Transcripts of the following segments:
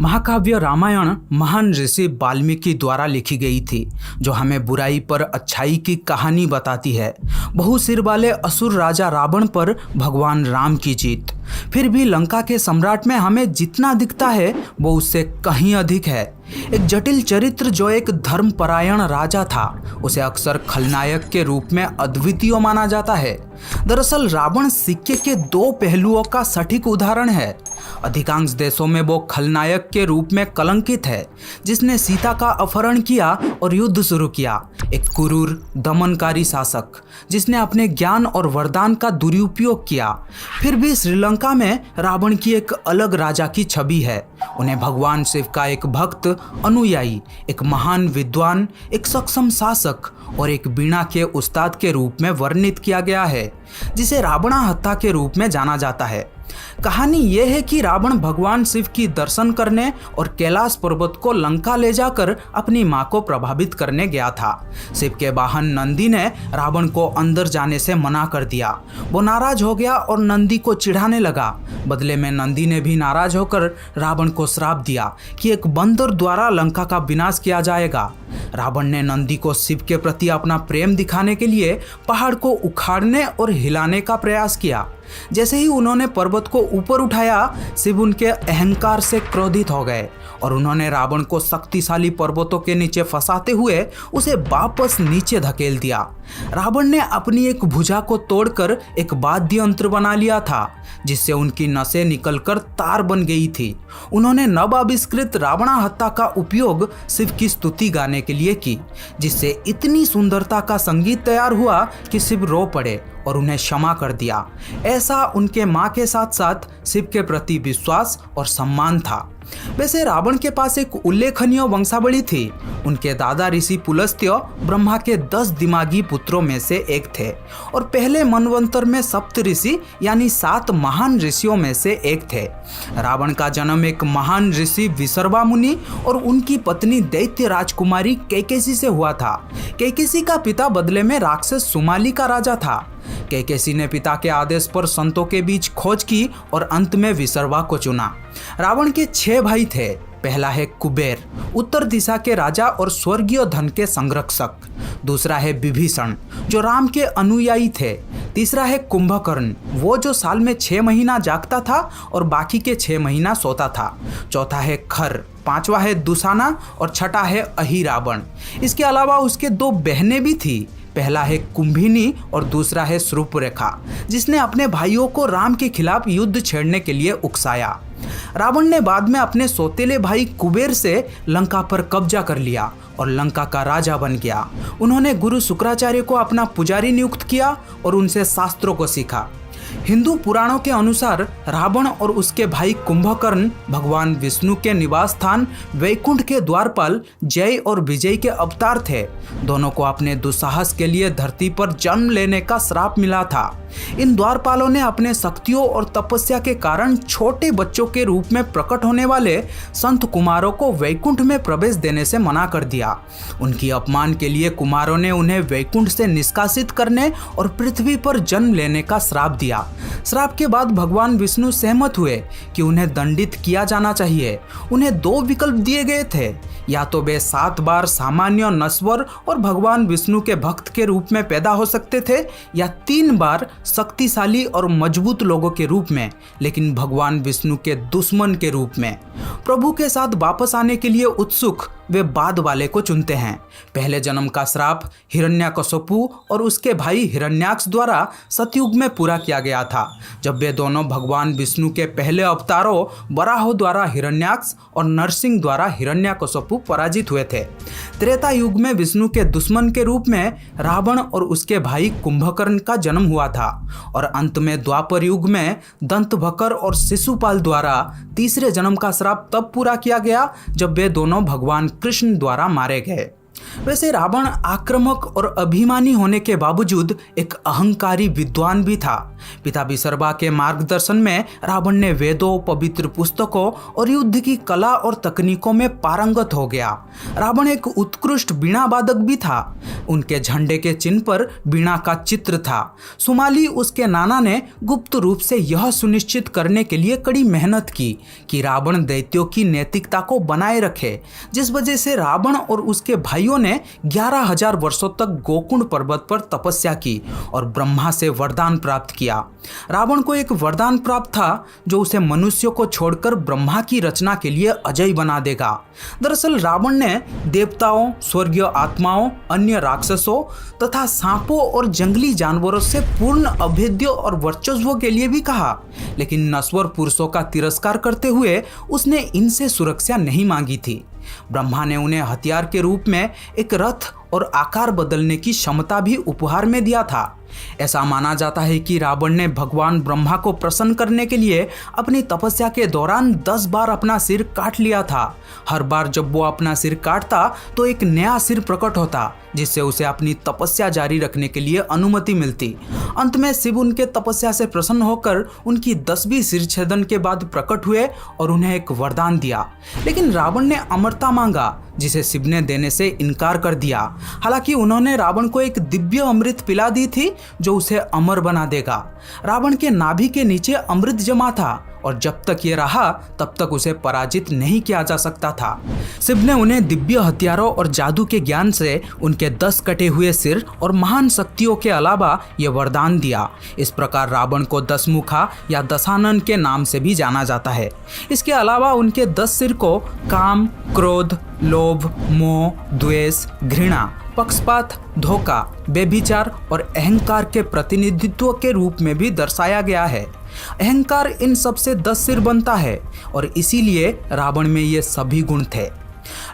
महाकाव्य रामायण महान ऋषि वाल्मीकि द्वारा लिखी गई थी, जो हमें बुराई पर अच्छाई की कहानी बताती है। बहुसिर वाले असुर राजा रावण पर भगवान राम की जीत। फिर भी लंका के सम्राट में हमें जितना दिखता है वो उससे कहीं अधिक है। एक जटिल चरित्र जो एक धर्मपरायण राजा था, उसे अक्सर खलनायक के रूप में अद्वितीय माना जाता है। दरअसल रावण सिक्के के दो पहलुओं का सटीक उदाहरण है। अधिकांश देशों में वो खलनायक के रूप में कलंकित है, जिसने सीता का अपहरण किया और युद्ध शुरू किया। एक क्रूर दमनकारी शासक जिसने अपने ज्ञान और वरदान का दुरुपयोग किया। फिर भी श्रीलंका में रावण की एक अलग राजा की छवि है। उन्हें भगवान शिव का एक भक्त अनुयायी, एक महान विद्वान, एक सक्षम शासक और एक वीणा के उस्ताद के रूप में वर्णित किया गया है, जिसे रावणाहत्था के रूप में जाना जाता है। कहानी यह है कि रावण भगवान शिव की दर्शन करने और कैलाश पर्वत को लंका ले जाकर अपनी मां को प्रभावित करने गया था। शिव के वाहन नंदी ने रावण को अंदर जाने से मना कर दिया। वो नाराज हो गया और नंदी को चिढ़ाने लगा। बदले में नंदी ने भी नाराज होकर रावण को श्राप दिया कि एक बंदर द्वारा लंका का विनाश किया जाएगा। रावण ने नंदी को शिव के प्रति अपना प्रेम दिखाने के लिए पहाड़ को उखाड़ने और हिलाने का प्रयास किया। जैसे ही उन्होंने पर्वत को ऊपर उठाया, शिव उनके अहंकार से क्रोधित हो गए और उन्होंने रावण को शक्तिशाली पर्वतों के नीचे फंसाते हुए उसे वापस नीचे धकेल दिया। रावण ने अपनी एक भुजा को तोड़कर एक वाद्य यंत्र बना लिया था, जिससे उनकी नसें निकलकर तार बन गई थी। उन्होंने नव आविष्कृत रावणाहत्था का उपयोग शिव की स्तुति गाने के लिए की, जिससे इतनी सुंदरता का संगीत तैयार हुआ कि शिव रो पड़े और उन्हें क्षमा कर दिया। ऐसा उनके मां के साथ साथ शिव के प्रति विश्वास और सम्मान था। वैसे रावण के पास एक उल्लेखनीय वंशावली थी। उनके दादा ऋषि पुलस्त्य ब्रह्मा के 10 दिमागी पुत्रों में से एक थे और पहले मनवंतर में सप्त ऋषि यानी 7 महान ऋषियों में से एक थे। रावण का जन्म एक महान ऋषि विसर्वा मुनि और उनकी पत्नी दैत्य राजकुमारी कैकेसी से हुआ था। कैकेसी का पिता बदले में राक्षस सुमाली का राजा था। कैकेसी ने पिता के आदेश पर संतों के बीच खोज की और अंत में विसर्वा को चुना। रावण के 6 भाई थे। पहला है कुबेर, उत्तर दिशा के राजा और स्वर्गीय धन के संरक्षक। दूसरा है विभीषण, जो राम के अनुयायी थे। तीसरा है कुंभकर्ण, वो जो साल में 6 महीना जागता था और बाकी के 6 महीना सोता था। चौथा है खर, पांचवा है दुशाना और छठा है अहिरावण। इसके अलावा उसके 2 बहनें भी थी। पहला है कुंभिनी और दूसरा है श्रुपरेखा, जिसने अपने भाइयों को राम के खिलाफ युद्ध छेड़ने के लिए उकसाया। रावण ने बाद में अपने सौतेले भाई कुबेर से लंका पर कब्जा कर लिया और लंका का राजा बन गया। उन्होंने गुरु शुक्राचार्य को अपना पुजारी नियुक्त किया और उनसे शास्त्रों को सीखा। हिंदू पुराणों के अनुसार रावण और उसके भाई कुंभकर्ण भगवान विष्णु के निवास स्थान वैकुंठ के द्वारपाल जय और विजय के अवतार थे। दोनों को अपने दुस्साहस के लिए धरती पर जन्म लेने का श्राप मिला था। इन द्वारपालों ने अपने शक्तियों और तपस्या के कारण छोटे बच्चों के रूप में प्रकट होने वाले संत कुमारों को वैकुंठ में प्रवेश देने से मना कर दिया। उनकी अपमान के लिए कुमारों ने उन्हें वैकुंठ से निष्कासित करने और पृथ्वी पर जन्म लेने का श्राप दिया। श्राप के बाद भगवान विष्णु सहमत हुए कि उन्हें दंडित किया जाना चाहिए। उन्हें 2 विकल्प दिए गए थे, या तो वे 7 बार सामान्य नश्वर और भगवान विष्णु के भक्त के रूप में पैदा हो सकते थे, या 3 बार शक्तिशाली और मजबूत लोगों के रूप में, लेकिन भगवान विष्णु के दुश्मन के रूप में। प्रभु के साथ वापस आने के लिए उत्सुक वे बाद वाले को चुनते हैं। पहले जन्म का श्राप हिरण्यकश्यपु और उसके भाई हिरण्याक्ष द्वारा सतयुग में पूरा किया गया था, जब वे दोनों भगवान विष्णु के पहले अवतारों वराह द्वारा हिरण्याक्ष और नरसिंह द्वारा हिरण्यकश्यपु पराजित हुए थे। त्रेता युग में विष्णु के दुश्मन के रूप में रावण और उसके भाई कुंभकर्ण का जन्म हुआ था और अंत में द्वापर युग में दंतभकर और शिशुपाल द्वारा तीसरे जन्म का श्राप तब पूरा किया गया जब वे दोनों भगवान कृष्ण द्वारा मारे गए। वैसे रावण आक्रामक और अभिमानी होने के बावजूद एक अहंकारी विद्वान भी था। पिता विसर्बा के मार्गदर्शन में रावण ने वेदों, पवित्र पुस्तकों और युद्ध की कला और तकनीकों में पारंगत हो गया। रावण एक उत्कृष्ट वीणा वादक भी था। उनके झंडे के चिन्ह पर वीणा का चित्र था। सुमाली उसके नाना ने गुप्त रूप से यह सुनिश्चित करने के लिए कड़ी मेहनत की कि रावण दैत्यों की नैतिकता को बनाए रखे, जिस वजह से रावण और उसके भाइयों ने 11,000 वर्षों तक गोकुंड पर्वत पर तपस्या की और ब्रह्मा से वरदान प्राप्त किया। रावण को एक वरदान प्राप्त था जो उसे मनुष्यों को छोड़कर ब्रह्मा की रचना के लिए अजय बना देगा। दरअसल रावण ने देवताओं, स्वर्गीय आत्माओं, अन्य राक्षसों तथा सांपों और जंगली जानवरों से पूर्ण अभेद्य और वर्चस्व के लिए भी कहा, लेकिन नश्वर पुरुषों का तिरस्कार करते हुए उसने इनसे सुरक्षा नहीं मांगी थी। ब्रह्मा ने उन्हें हथियार के रूप में एक रथ और आकार बदलने की क्षमता भी उपहार में दिया था। ऐसा माना जाता है कि रावण ने भगवान ब्रह्मा को प्रसन्न करने के लिए अपनी तपस्या के दौरान 10 बार अपना सिर काट लिया था। हर बार जब वो अपना सिर काटता तो एक नया सिर प्रकट होता, जिससे उसे अपनी तपस्या जारी रखने के लिए अनुमति मिलती। अंत में शिव उनके तपस्या से प्रसन्न होकर उनकी 10वीं सिर छेदन के बाद प्रकट हुए और उन्हें एक वरदान दिया। लेकिन रावण ने अमरता मांगा, जिसे शिव ने देने से इनकार कर दिया। हालांकि उन्होंने रावण को एक दिव्य अमृत पिला दी थी जो उसे अमर बना देगा। रावण के नाभि के नीचे अमृत जमा था और जब तक ये रहा तब तक उसे पराजित नहीं किया जा सकता था। शिव ने उन्हें दिव्य हथियारों और जादू के ज्ञान से उनके 10 कटे हुए सिर और महान शक्तियों के अलावा ये वरदान दिया। इस प्रकार रावण को 10 मुखा या दशानन के नाम से भी जाना जाता है। इसके अलावा उनके 10 सिर को काम, क्रोध, लोभ, मोह, द्वेष, घृणा, पक्षपात, धोखा, व्यभिचार और अहंकार के प्रतिनिधित्व के रूप में भी दर्शाया गया है। अहंकार इन सब से 10 सिर बनता है और इसीलिए रावण में ये सभी गुण थे।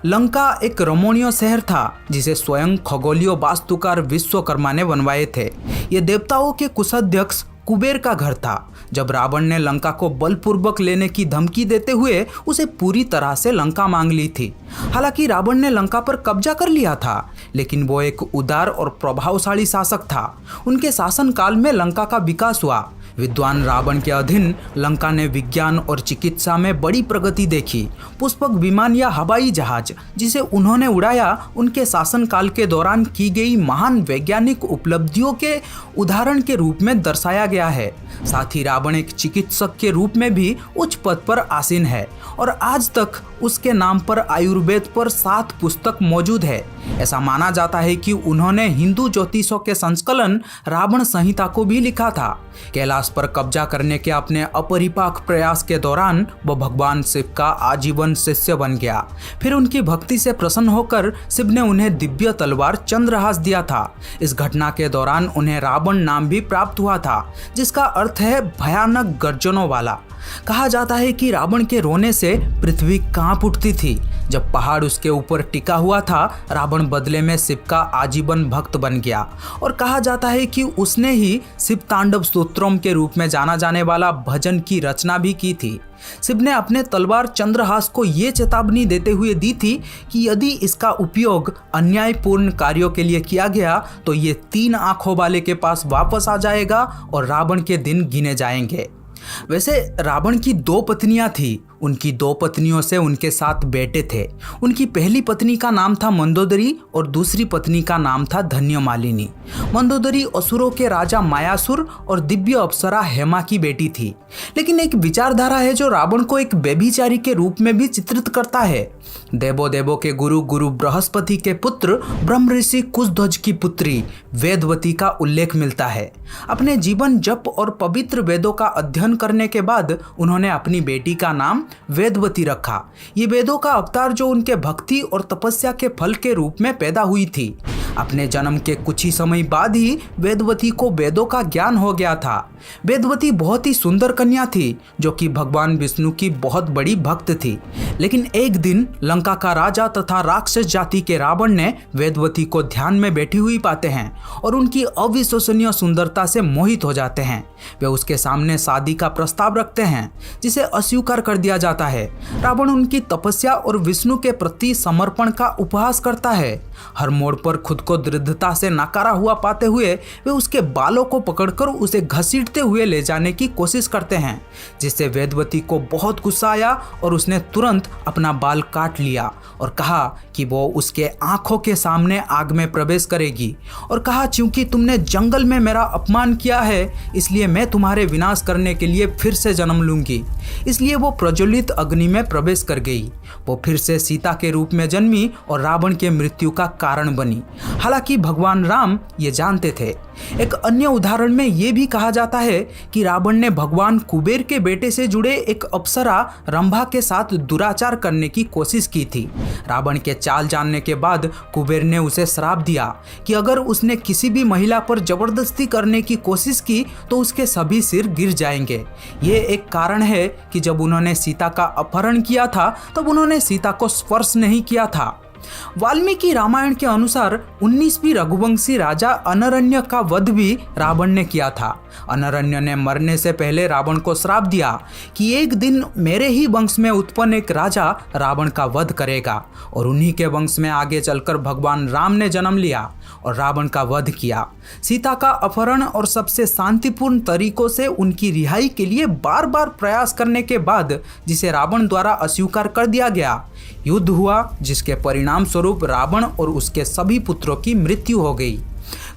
लंका एक रमणीय शहर था जिसे स्वयं खगोलीय वास्तुकार विश्वकर्मा ने बनवाए थे। ये देवताओं के कुशाध्यक्ष कुबेर का घर था। जब रावण ने लंका को बलपूर्वक लेने की धमकी देते हुए उसे पूरी तरह से लंका मांग ली थी। हालांकि रावण ने लंका पर कब्जा कर लिया था, लेकिन वो एक उदार और प्रभावशाली शासक था। उनके शासनकाल में लंका का विकास हुआ। विद्वान रावण के अधीन लंका ने विज्ञान और चिकित्सा में बड़ी प्रगति देखी। पुष्पक विमान या हवाई जहाज जिसे उन्होंने उड़ाया, उनके शासनकाल के दौरान की गई महान वैज्ञानिक उपलब्धियों के उदाहरण के रूप में दर्शाया गया है। साथ ही रावण एक चिकित्सक के रूप में भी उच्च पद पर आसीन है और आज तक उसके नाम पर आयुर्वेद पर 7 पुस्तक मौजूद है। ऐसा माना जाता है कि उन्होंने हिंदू ज्योतिषों के संकलन रावण संहिता को भी लिखा था। कैलाश पर कब्जा करने के अपने अपरिपाक प्रयास के दौरान वो भगवान शिव का आजीवन शिष्य बन गया। फिर उनकी भक्ति से प्रसन्न होकर शिव ने उन्हें दिव्य तलवार चंद्रहास दिया था। इस घटना के दौरान उन्हें रावण नाम भी प्राप्त हुआ था, जिसका अर्थ है भयानक गर्जनों वाला। कहा जाता है कि रावण के रोने से पृथ्वी कांप उठती थी। जब पहाड़ उसके ऊपर टिका हुआ था, रावण बदले में शिव का आजीवन भक्त बन गया और कहा जाता है कि उसने ही शिव तांडव स्तोत्रम के रूप में जाना जाने वाला भजन की रचना भी की थी। शिव ने अपने तलवार चंद्रहास को ये चेतावनी देते हुए दी थी कि यदि इसका उपयोग अन्यायपूर्ण कार्यों के लिए किया गया तो ये 3 आंखों वाले के पास वापस आ जाएगा और रावण के दिन गिने जाएंगे। वैसे रावण की 2 पत्नियां थी। उनकी 2 पत्नियों से उनके 7 बेटे थे। उनकी पहली पत्नी का नाम था मंदोदरी और दूसरी पत्नी का नाम था धन्यमालिनी। मंदोदरी असुरों के राजा मायासुर और दिव्य अप्सरा हेमा की बेटी थी। लेकिन एक विचारधारा है जो रावण को एक व्यभिचारी के रूप में भी चित्रित करता है। देवों के गुरु बृहस्पति के पुत्र ब्रह्म ऋषि कुशध्वज की पुत्री वेदवती का उल्लेख मिलता है। अपने जीवन जप और पवित्र वेदों का अध्ययन करने के बाद उन्होंने अपनी बेटी का नाम वेदवती रखा। ये वेदों का अवतार जो उनके भक्ति और तपस्या के फल के रूप में पैदा हुई थी। अपने जन्म के कुछ ही समय बाद ही वेदवती को वेदों का ज्ञान हो गया था। वेदवती बहुत ही सुंदर कन्या थी जो कि भगवान विष्णु की बहुत बड़ी भक्त थी। लेकिन एक दिन लंका का राजा तथा राक्षस जाति के रावण ने वेदवती को ध्यान में बैठी हुई पाते हैं और उनकी अविश्वसनीय सुंदरता से मोहित हो जाते हैं। वे उसके सामने शादी का प्रस्ताव रखते हैं, जिसे अस्वीकार कर दिया जाता है। रावण उनकी तपस्या और विष्णु के प्रति समर्पण का उपहास करता है। हर मोड़ पर खुद को दृढ़ता से नकारा हुआ पाते हुए वे उसके बालों को पकड़कर उसे घसीटते हुए ले जाने की कोशिश करते हैं, जिससे वेदवती को बहुत गुस्सा आया और उसने तुरंत अपना बाल काट लिया और कहा कि वो उसके आंखों के सामने आग में प्रवेश करेगी और कहा, क्योंकि तुमने जंगल में मेरा अपमान किया है इसलिए मैं तुम्हारे विनाश करने के लिए फिर से जन्म लूंगी। इसलिए वो प्रज्वलित अग्नि में प्रवेश कर गई। वो फिर से सीता के रूप में जन्मी और रावण के मृत्यु का कारण बनी। हालांकि भगवान राम ये जानते थे। एक अन्य उदाहरण में ये भी कहा जाता है कि रावण ने भगवान कुबेर के बेटे से जुड़े एक अप्सरा रंभा के साथ दुराचार करने की कोशिश की थी। रावण के चाल जानने के बाद कुबेर ने उसे श्राप दिया कि अगर उसने किसी भी महिला पर जबरदस्ती करने की कोशिश की तो उसके सभी सिर गिर जाएंगे। ये एक कारण है कि जब उन्होंने सीता का अपहरण किया था तब उन्होंने सीता को स्पर्श नहीं किया था। वाल्मीकि रामायण के अनुसार 19वीं रघुवंशी राजा अनरण्य का वध भी रावण ने किया था। अनरण्य ने मरने से पहले रावण को श्राप दिया कि एक दिन मेरे ही वंश में उत्पन्न एक राजा रावण का वध करेगा, और उन्हीं के वंश में आगे चलकर भगवान राम ने जन्म लिया और रावण का वध किया। सीता का अपहरण और सबसे शांतिपूर्ण तरीकों से उनकी रिहाई के लिए बार बार प्रयास करने के बाद, जिसे रावण द्वारा अस्वीकार कर दिया गया, युद्ध हुआ, जिसके परिणाम स्वरूप रावण और उसके सभी पुत्रों की मृत्यु हो गई।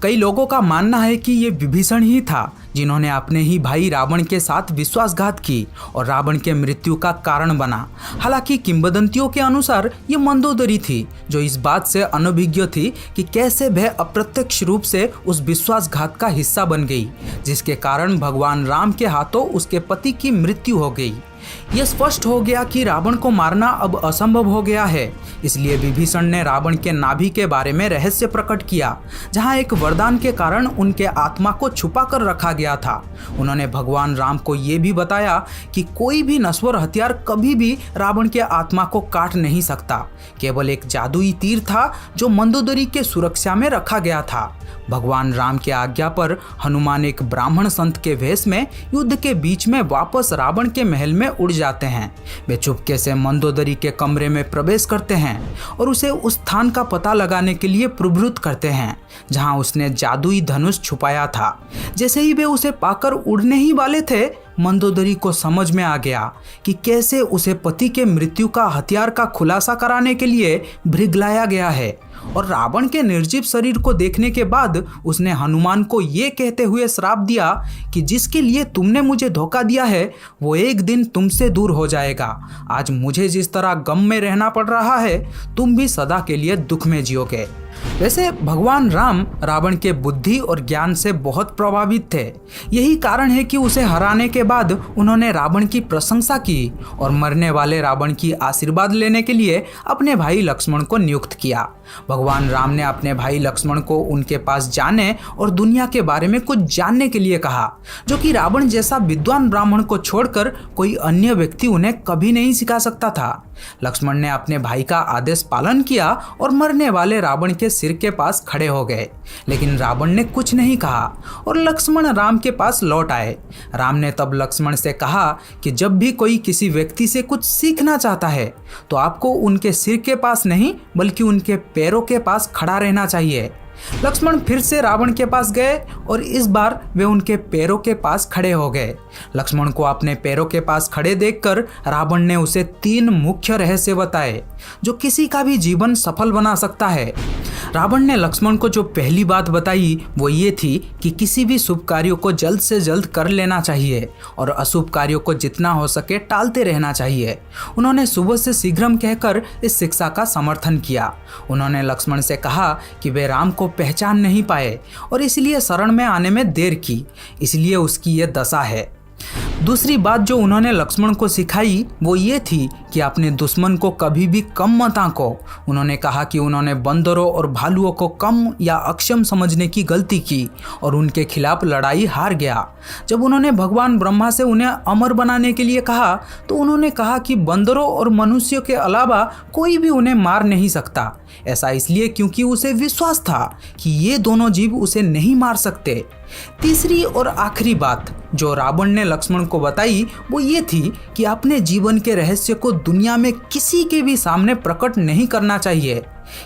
कई लोगों का मानना है कि ये विभीषण ही था जिन्होंने अपने ही भाई रावण के साथ विश्वासघात की और रावण के मृत्यु का कारण बना। हालांकि किंवदंतियों के अनुसार ये मंदोदरी थी, जो इस बात से अनभिज्ञ थी कि कैसे वह अप्रत्यक्ष रूप से उस विश्वासघात का हिस्सा बन गई, जिसके कारण भगवान राम के हाथों उसके पति की मृत्यु हो गई। यह स्पष्ट हो गया कि रावण को मारना अब असंभव हो गया है। इसलिए विभीषण ने रावण के नाभि के बारे में रहस्य प्रकट किया, जहां एक वरदान के कारण उनके आत्मा को छुपा कर रखा गया था। उन्होंने भगवान राम को यह भी बताया कि कोई भी नश्वर हथियार कभी भी रावण के आत्मा को काट नहीं सकता। केवल एक जादुई तीर था जो मंदोदरी के सुरक्षा में रखा गया था। भगवान राम के आज्ञा पर हनुमान एक ब्राह्मण संत के वेश में युद्ध के बीच में वापस रावण के महल में उड़ जाते हैं। वे चुपके से मंदोदरी के कमरे में प्रवेश करते हैं और उसे उस स्थान का पता लगाने के लिए प्रवृत्त करते हैं जहां उसने जादुई धनुष छुपाया था। जैसे ही वे उसे पाकर उड़ने ही वाले थे, मंदोदरी को समझ में आ गया कि कैसे उसे पति के मृत्यु का हथियार का खुलासा कराने के लिए भृगलाया गया है। और रावण के निर्जीव शरीर को देखने के बाद उसने हनुमान को ये कहते हुए श्राप दिया कि जिसके लिए तुमने मुझे धोखा दिया है वो एक दिन तुमसे दूर हो जाएगा। आज मुझे जिस तरह गम में रहना पड़ रहा है, तुम भी सदा के लिए दुख में जियोगे। वैसे भगवान राम रावण के बुद्धि और ज्ञान से बहुत प्रभावित थे। यही कारण है कि उसे हराने के बाद उन्होंने रावण की प्रशंसा की और मरने वाले रावण की आशीर्वाद लेने के लिए अपने भाई लक्ष्मण को नियुक्त किया। भगवान राम ने अपने भाई लक्ष्मण को उनके पास जाने और दुनिया के बारे में कुछ जानने के लिए कहा, जो कि रावण जैसा विद्वान ब्राह्मण को छोड़कर कोई अन्य व्यक्ति उन्हें कभी नहीं सिखा सकता था। लक्ष्मण ने अपने भाई का आदेश पालन किया और मरने वाले रावण के सिर के पास खड़े हो गए, लेकिन रावण ने कुछ नहीं कहा और लक्ष्मण राम के पास लौट आए। राम ने तब लक्ष्मण से कहा कि जब भी कोई किसी व्यक्ति से कुछ सीखना चाहता है तो आपको उनके सिर के पास नहीं बल्कि उनके पैरों के पास खड़ा रहना चाहिए। लक्ष्मण फिर से रावण के पास गए और इस बार वे उनके पैरों के पास खड़े हो गए। लक्ष्मण को अपने पैरों के पास खड़े देखकर रावण ने उसे 3 मुख्य रहस्य बताए जो किसी का भी जीवन सफल बना सकता है। रावण ने लक्ष्मण को जो पहली बात बताई वो ये थी कि किसी भी शुभ कार्यों को जल्द से जल्द कर लेना चाहिए और अशुभ कार्यों को जितना हो सके टालते रहना चाहिए। उन्होंने सुबह से शीघ्रम कहकर इस शिक्षा का समर्थन किया। उन्होंने लक्ष्मण से कहा कि वे राम को पहचान नहीं पाए और इसलिए शरण में आने में देर की, इसलिए उसकी ये दशा है। दूसरी बात जो उन्होंने लक्ष्मण को सिखाई वो ये थी कि अपने दुश्मन को कभी भी कम मत आंको। उन्होंने कहा कि उन्होंने बंदरों और भालुओं को कम या अक्षम समझने की गलती की और उनके खिलाफ लड़ाई हार गया। जब उन्होंने भगवान ब्रह्मा से उन्हें अमर बनाने के लिए कहा तो उन्होंने कहा कि बंदरों और मनुष्यों के अलावा कोई भी उन्हें मार नहीं सकता। ऐसा इसलिए क्योंकि उसे विश्वास था कि ये दोनों जीव उसे नहीं मार सकते। तीसरी और आखिरी बात जो रावण ने लक्ष्मण को बताई वो ये थी कि अपने जीवन के रहस्य को दुनिया में किसी के भी सामने प्रकट नहीं करना चाहिए।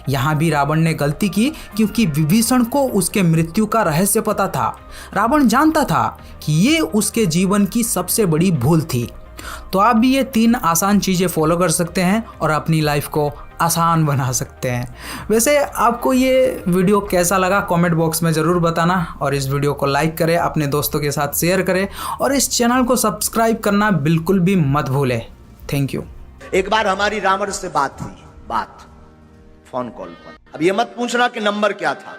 यहाँ भी रावण ने गलती की क्योंकि विभीषण को उसके मृत्यु का रहस्य पता था। रावण जानता था कि ये उसके जीवन की सबसे बड़ी भूल थी। तो आप भी ये 3 आसान चीज़ें फॉलो कर सकते हैं और अपनी लाइफ को आसान बना सकते हैं। वैसे आपको ये वीडियो कैसा लगा कमेंट बॉक्स में ज़रूर बताना और इस वीडियो को लाइक करें, अपने दोस्तों के साथ शेयर करें और इस चैनल को सब्सक्राइब करना बिल्कुल भी मत भूलें। Thank you. एक बार हमारी रावण से बात हुई, फोन कॉल पर। अब ये मत पूछना कि नंबर क्या था,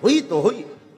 हुई तो हुई।